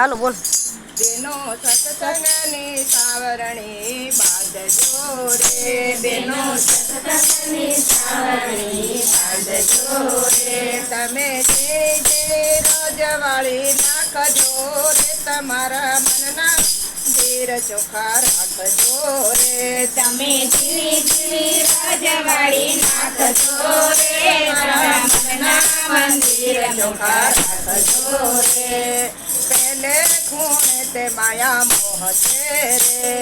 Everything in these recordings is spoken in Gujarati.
હાલો બોલ. બેનો સત્સંગની સાવરણી બાંધજો રે, બેનો સત્સંગની સાવરણી બાંધજો રે. તમે જે રજવાળી નાખજો રે, તમારા મનના ધીર ચોખા રાખજો રે. તમે જીવી જીવી રજવાળી નાખજો રે, મારા મનના મંદિર ચોખા રાખજો રે. પેલે ખૂણે તે માયા મોહ છે રે,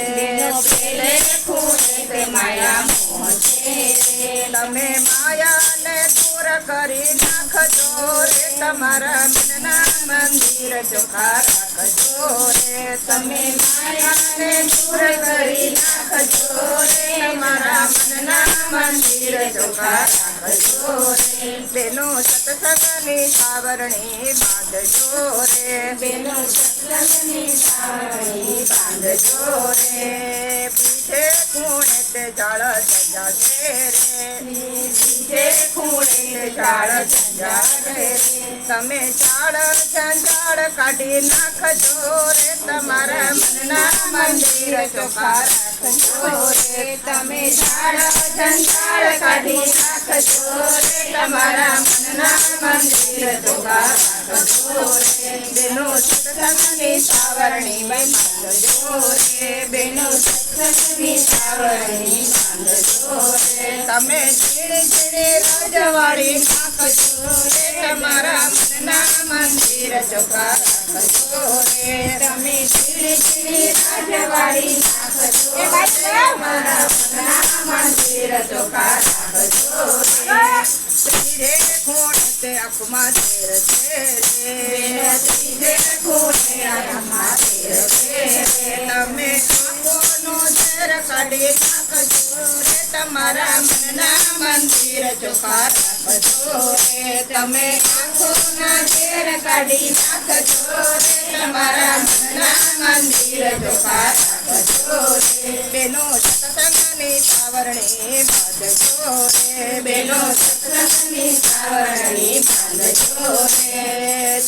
પેલે ખૂણે તે માયા મોહ છે રે. તમે માયાને દૂર કરી નાખજો રે, તમારા મનના મંદિર ચોખા રાખજો રે. તમે માયાને દૂર કરી નાખજો રે, તમારા મનના મંદિર ચોખા રાખજો રે. બેનો સત્સંગની સાવરણી બાંધજો રે, બેનો સત્સંગની સાવરણી બાંધજો રે. પીઠે ખૂણે તે જાળ જંજાશે રે, પીઠે ખૂણે તે જાળ જંજાશે રે. તમે જાળ જંજાળ કાઢી નાખજો રે, તમારા મનના મંદિર ચોખા રાખજો રે. તમે ઝાડ જંજાળ કાઢી નાખજો રે, તમારા મનના મંદિર ચોખા રાખજો રે. બેનો સત્સંગની સાવરણી બાંધજો રે, બેનો સત્સંગની સાવરણી બાંધજો રે. તમે ઝીણી ઝીણી રજવાળી નાખજો રે, તમારા મનના મંદિર ચોખા રાખજો રે. તમે ઝીણી ઝીણી રજવાળી નાખજો રે, મારા મનના મંદિર ચોખા રાખજો રે. ત્રીજે ખૂણે તે આંખમાં ઝેર છે રે, ત્રીજે ખૂણે આંખમાં ઝેર છે રે. તમે આંખોનો ઝેર કાઢી નાખજો રે, તમારા મનના મંદિર ચોખા રાખજો રે. તમે આંખોના ઝેર કાઢી નાખજો રે, તમારા મનના મંદિર ચોખા રાખજો રે. બેનો સત્સંગની સાવરણી બાંધજો રે, બેનો સત્સંગની સાવરણી બાંધજો રે.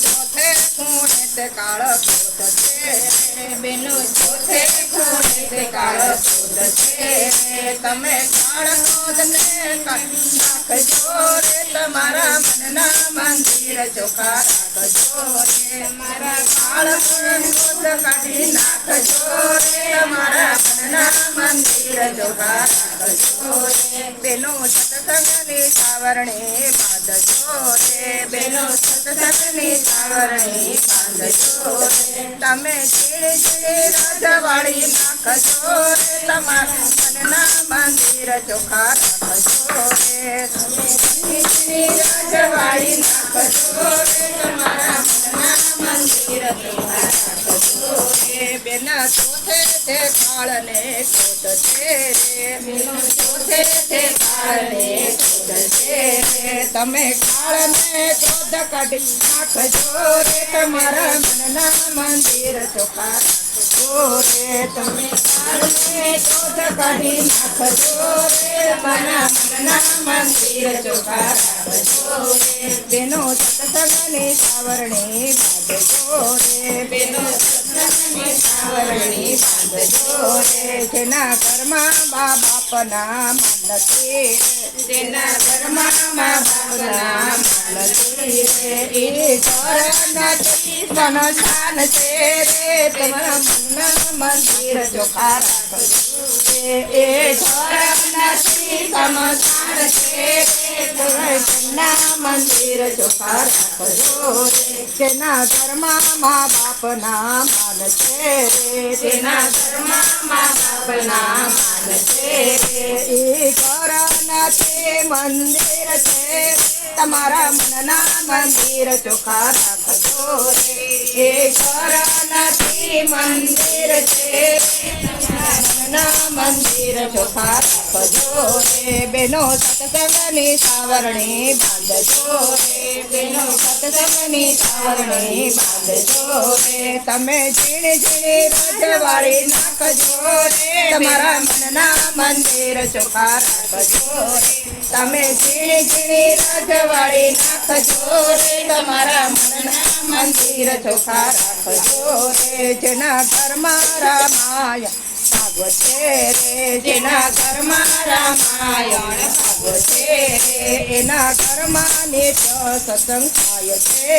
ચોથે ખૂણે તે કાળો ક્રોધ છે રે, બેનો ચોથે ખૂણે તે કાળો ક્રોધ છે રે. તમે કાળ ક્રોધને કાઢી નાખજો રે, તમારા મનના મંદિર ચોખા રાખજો રે. મારા કાળ ક્રોધ કાઢી નાખજો રે, તમારા મનના મંદિર ચોખા રાખજો રે. બેનો સત્સંગની સાવરણી બાંધજો રે, બેનો સત્સંગની સાવરણી બાંધજો રે. તમે ઝીણી ઝીણી રજવાળી નાખજો રે, તમારા મનના મંદિર ચોખા રાખજો રે. તમે ઝીણી ઝીણી રજવાળી નાખજો રે, તમારા મનના મંદિર ચોખા રાખજો રે. બેના ચોથે તે કાળને ક્રોધ છે રે, બેનો ચોથે તે કાળને ક્રોધ છે રે. તમે કાળને ક્રોધ કાઢી નાખજો રે, તમારા મનના મંદિર ચોખા રાખજો રે. તમે કાળને ક્રોધ કાઢી નાખજો રે, તમારા મનના મંદિર ચોખા રાખજો રે. બેનો સત્સંગની સાવરણી બાંધજો રે, બેનો સત્સંગની સાવરણી બાંધજો રે. જેના ઘરમાં મા બાપના માન નથી રે, જેના ઘરમાં મા બાપના માન નથી રે, એ ઘર નથી સ્મશાન છે રે, તમારા મનના મંદિર ચોખા રાખજો રે. એ ઘર નથી સ્મશાન છે રે, તમારા મંદિર ચોખા રાખજો રે. જેના ઘરમાં મા બાપના માન છે રે, જેના ઘરમાં મા બાપના માન છે રે, એ ઘર નથી મંદિર છે, તમારા મનના મંદિર ચોખા રાખજો રે. એ ઘર નથી મંદિર છે, તમારા મનના મંદિર ચોખા રાખજો રે. બેનો સત્સંગની સાવરણી બાંધજો રે, બેનો સત્સંગની સાવરણી બાંધજો રે. તમે ઝીણી ઝીણી રજવાળી નાખજો રે, તમારા મનના મંદિર ચોખા રાખજો રે. તમે ઝીણી ઝીણી રજવાળી નાખજો રે, તમારા મનના મંદિર ચોખા રાખજો રે જેના ઘરમાં રામાયણ ભાગવતે રે જેના ઘરમાં રામાયણ ભાગવતે રે એના ઘરમાં નિત્ય સત્સંગ થાય છે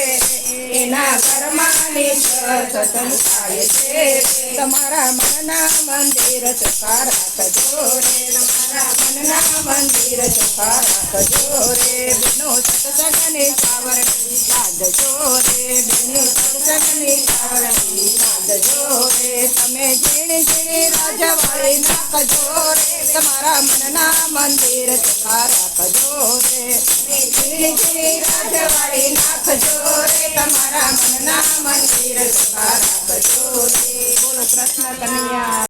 એના ઘરમાં નિત્ય સત્સંગ થાય છે તમારા મનના મંદિર ચોખ્ખા રાખજો રે તમારા મનના મંદિર ચોખ્ખા રાખજો રે બેનો સત્સંગની સાવરણી બાંધજો રે બેનો સત્સંગની સાવરણી બાંધજો રે તમે ઝીણી ઝીણી રાજવાળી નાખજો રે તમારા મનના મંદિર ચોખ્ખા રાખજો રે ઝીણી ઝીણી રાજવાળી નાખજો રે તમારા મનના મંદિર ચોખ્ખા રાખજો રે બોલો કૃષ્ણ કનૈયા